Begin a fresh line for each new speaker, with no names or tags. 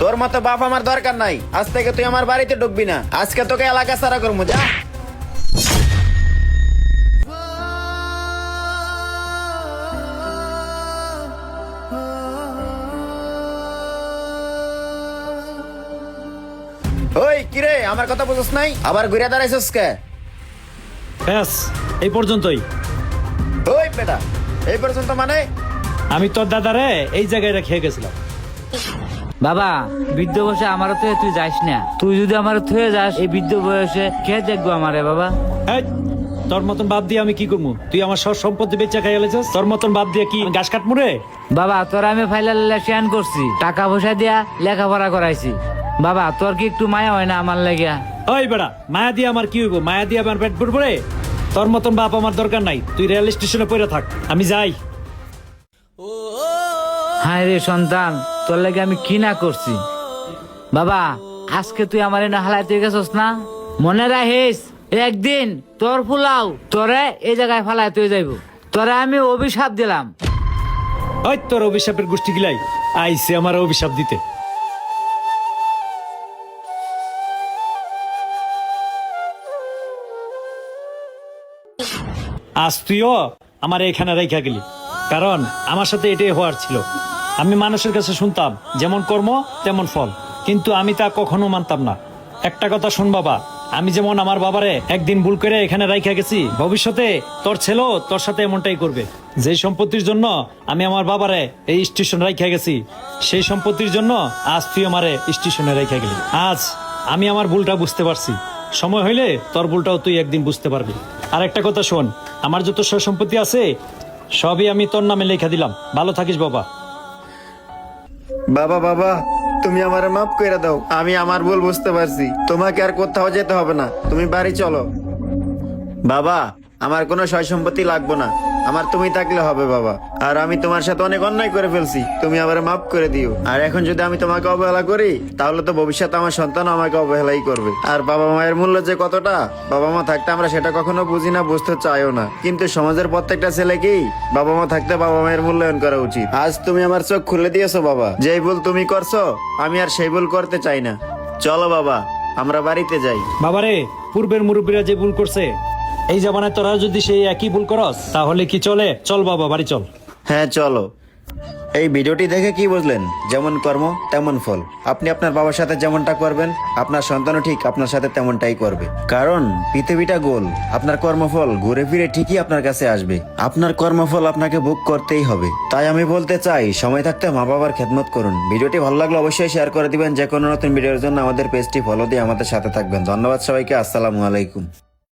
তোর মতো বাপ আমার দরকার নাই। আজ থেকে তুই আমার বাড়িতে ঢুকবি না। আজকে তোকে এলাকা সারা করবো, যা। ওই কিরে, আমার কথা বুঝছ নাই? আবার ঘুরে দাঁড়াইছস কে?
ব্যাস এই পর্যন্তই।
ওই বেটা, এই পর্যন্ত মানে?
আমি তোর দাদারে এই জায়গায় রেখে গেছিলাম।
বাবা, বৃদ্ধ বয়সে আমারও তো তুই যাস না। তুই যদি আমার থুয়ে যাস এই বৃদ্ধ বয়সে, কে দেখবো আমারে বাবা?
এই, তোর মতন বাদ দিয়ে আমি কি করবো? তুই আমার সব সম্পত্তি বেচা খাই গেলেছিস। তোর মতন বাদ দিয়ে কি ঘাস কাটমু রে?
বাবা, তোরা আমি ফাইলাল শেয়ান করছি, টাকা পয়সা দিয়া লেখাপড়া করাইছি। বাবা, তোর কি একটু মায়া হয় না আমার লাগিয়া?
ওই বেড়া, মায়া দিয়ে আমার কি হইব? মায়া দিয়ে আমার পেট ভরবো রে? তোর মতন বাপ আমার দরকার নাই। তুই রেল স্টেশনে পড়ে থাক, আমি যাই।
হায় রে সন্তান, তোর লাগে আমি কি না করছি। বাবা, আজকে তুই আমার এনে হালাই তুই গেছস না, মনে রাখিস একদিন তোর ফুলাও তোরে এই জায়গায় ফালাই তুই যাইব। তোরে আমি অভিশাপ দিলাম।
ওই তোর অভিশাপের গোষ্ঠী গিলাই আইসে আমার অভিশাপ দিতে। আজ তুইও আমার এখানে রেখা গেলি, কারণ আমার সাথে এটাই হওয়ার ছিল। আমি মানুষের কাছে শুনতাম যেমন কর্ম তেমন ফল, কিন্তু আমি তা কখনো মানতাম না। একটা কথা শোন বাবা, আমি যেমন আমার বাবারে একদিন ভুল করে এখানে রাইখা গেছি, ভবিষ্যতে তোর ছেলেও তোর সাথে এমনটাই করবে। যে সম্পত্তির জন্য আমি আমার বাবারে এই স্টেশন রাইখা গেছি, সেই সম্পত্তির জন্য আজ তুই আমারে স্টেশনে রাইখা গেলি। আজ আমি আমার ভুলটা বুঝতে পারছি, সময় হইলে তোর ভুলটাও তুই একদিন বুঝতে পারবি। আর একটা কথা শোন, আমার যত সয় সম্পত্তি আছে সবই আমি তোর নামে লেখা দিলাম। ভালো থাকিস বাবা।
বাবা, বাবা, তুমি আমারে মাফ করে দাও। আমি আমার ভুল বুঝতে পারছি। তোমাকে আর কোথাও যেতে হবে না, তুমি বাড়ি চলো। বাবা, আমার কোনো সয় সম্পত্তি লাগবে না, আমার তুমি থাকলে হবে বাবা। আর আমি তোমার সাথে অনেক অন্যায় করে ফেলছি, তুমি আমারে মাফ করে দিও। আর এখন যদি আমি তোমাকে অবহেলা করি, তাহলে তো ভবিষ্যতে আমার সন্তান আমাকে অবহেলাই করবে। আর বাবা মায়ের মূল্য যে কতটা, বাবা মা থাকতে আমরা সেটা কখনো বুঝি না, বুঝতে চাইও না। কিন্তু সমাজের প্রত্যেকটা ছেলেকেই বাবা মা থাকতে বাবা মায়ের মূল্যায়ন করা উচিত। আজ তুমি আমার চোখ খুলে দিয়েছো বাবা। যেই ভুল তুমি করছো, আমি আর সেই ভুল করতে চাই না। চলো বাবা, আমরা বাড়িতে যাই।
বাবারে, পূর্বের মুরব্বীরা যে ভুল করছে, এই জামানায় তোরা যদি সেই একই ভুল করস তাহলে কি চলে? চল বাবা, বাড়ি চল।
হ্যাঁ চলো। এই ভিডিওটি দেখে কি বুঝলেন? যেমন কর্ম তেমন ফল। আপনি আপনার বাবার সাথে যেমনটা করবেন, আপনার সন্তানও ঠিক আপনার সাথে তেমনটাই করবে। কারণ পৃথিবীটা গোল, আপনার কর্মফল ঘুরে ফিরে ঠিকই আপনার কাছে আসবে। আপনার কর্মফল আপনাকে ভোগ করতেই হবে। তাই আমি বলতে চাই, সময় থাকতে মা বাবার খেদমত করুন। ভিডিওটি ভালো লাগলে অবশ্যই শেয়ার করে দিবেন। যে কোনো নতুন ভিডিওর জন্য আমাদের পেজটি ফলো দিয়ে আমাদের সাথে থাকবেন। ধন্যবাদ সবাইকে। আসসালামু আলাইকুম।